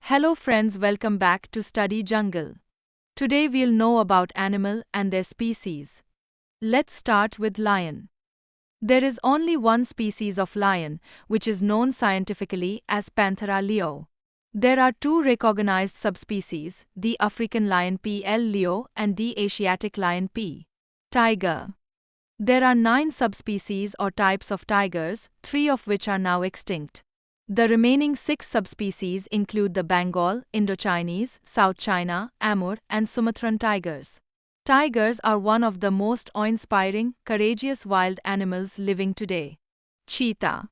Hello friends, welcome back to Study Jungle. Today we'll know about animal and their species. Let's start with lion. There is only one species of lion, which is known scientifically as Panthera leo. There are two recognized subspecies, the African lion P. L. leo and the Asiatic lion P. tiger. There are 9 subspecies or types of tigers, 3 of which are now extinct. The remaining 6 subspecies include the Bengal, Indochinese, South China, Amur, and Sumatran tigers. Tigers are one of the most awe-inspiring, courageous wild animals living today. Cheetah.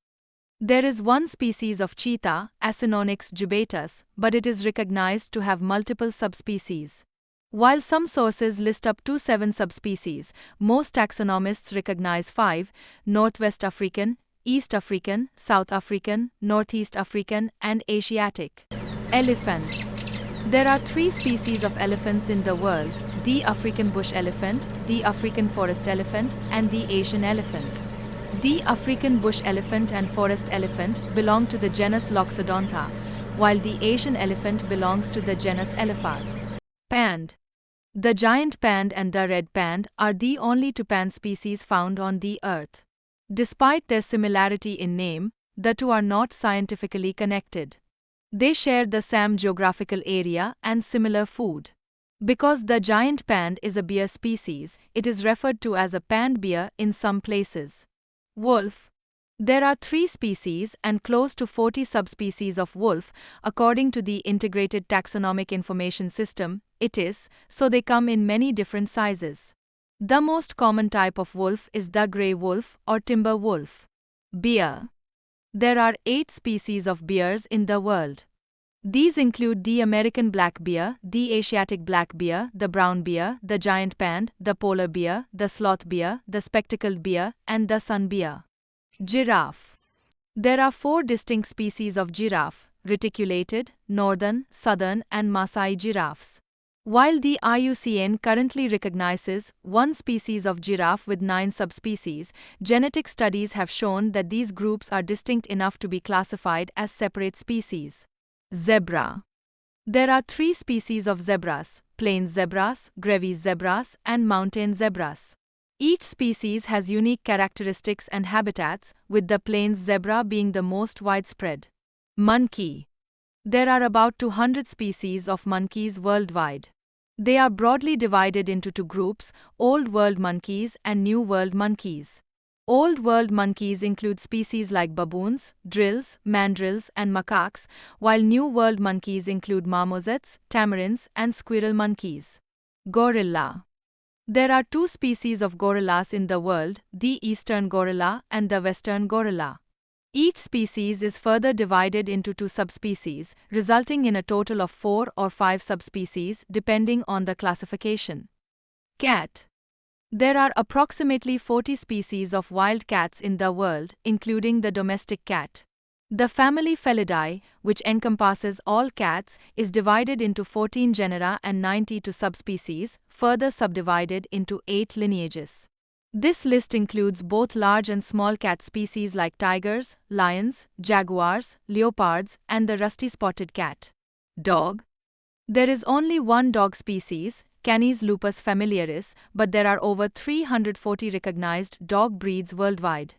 There is one species of cheetah, Acinonyx jubatus, but it is recognized to have multiple subspecies. While some sources list up to 7 subspecies, most taxonomists recognize 5: Northwest African, East African, South African, Northeast African, and Asiatic. Elephant. There are 3 species of elephants in the world: the African bush elephant, the African forest elephant, and the Asian elephant. The African bush elephant and forest elephant belong to the genus Loxodonta, while the Asian elephant belongs to the genus Elephas. Pand. The giant pand and the red pand are the only 2 pand species found on the earth. Despite their similarity in name, the two are not scientifically connected. They share the same geographical area and similar food. Because the giant pand is a bear species, it is referred to as a pand bear in some places. Wolf. There are 3 species and close to 40 subspecies of wolf, according to the Integrated Taxonomic Information System, ITIS, so they come in many different sizes. The most common type of wolf is the grey wolf or timber wolf. Bear. There are 8 species of bears in the world. These include the American black bear, the Asiatic black bear, the brown bear, the giant pand, the polar bear, the sloth bear, the spectacled bear, and the sun bear. Giraffe. There are 4 distinct species of giraffe: reticulated, northern, southern, and Maasai giraffes. While the IUCN currently recognizes 1 species of giraffe with 9 subspecies, genetic studies have shown that these groups are distinct enough to be classified as separate species. Zebra. There are 3 species of zebras: plains zebras, Grevy's zebras, and mountain zebras. Each species has unique characteristics and habitats, with the plains zebra being the most widespread. Monkey. There are about 200 species of monkeys worldwide. They are broadly divided into 2 groups: Old World monkeys and New World monkeys. Old World monkeys include species like baboons, drills, mandrills, and macaques, while New World monkeys include marmosets, tamarins, and squirrel monkeys. Gorilla. There are 2 species of gorillas in the world: the eastern gorilla and the western gorilla. Each species is further divided into 2 subspecies, resulting in a total of 4 or 5 subspecies depending on the classification. Cat. There are approximately 40 species of wild cats in the world, including the domestic cat. The family Felidae, which encompasses all cats, is divided into 14 genera and 92 subspecies, further subdivided into 8 lineages. This list includes both large and small cat species like tigers, lions, jaguars, leopards, and the rusty-spotted cat. Dog. There is only 1 dog species, Canis lupus familiaris, but there are over 340 recognized dog breeds worldwide.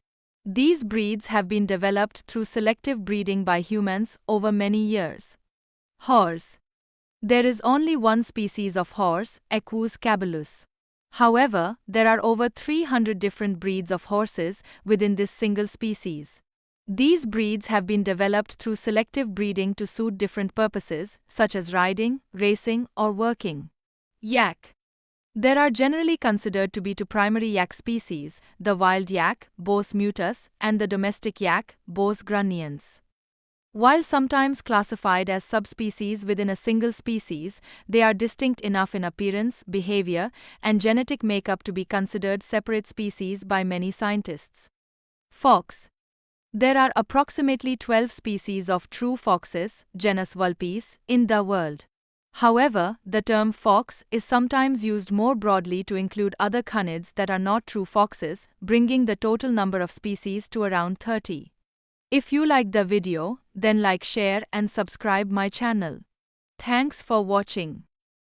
These breeds have been developed through selective breeding by humans over many years. Horse. There is only 1 species of horse, Equus caballus. However, there are over 300 different breeds of horses within this single species. These breeds have been developed through selective breeding to suit different purposes, such as riding, racing, or working. Yak. There are generally considered to be 2 primary yak species: the wild yak, Bos mutus, and the domestic yak, Bos grunniens. While sometimes classified as subspecies within a single species, they are distinct enough in appearance, behavior, and genetic makeup to be considered separate species by many scientists. Fox. There are approximately 12 species of true foxes, genus Vulpes, in the world. However, the term fox is sometimes used more broadly to include other canids that are not true foxes, bringing the total number of species to around 30. If you like the video, then like, share and subscribe my channel. Thanks for watching.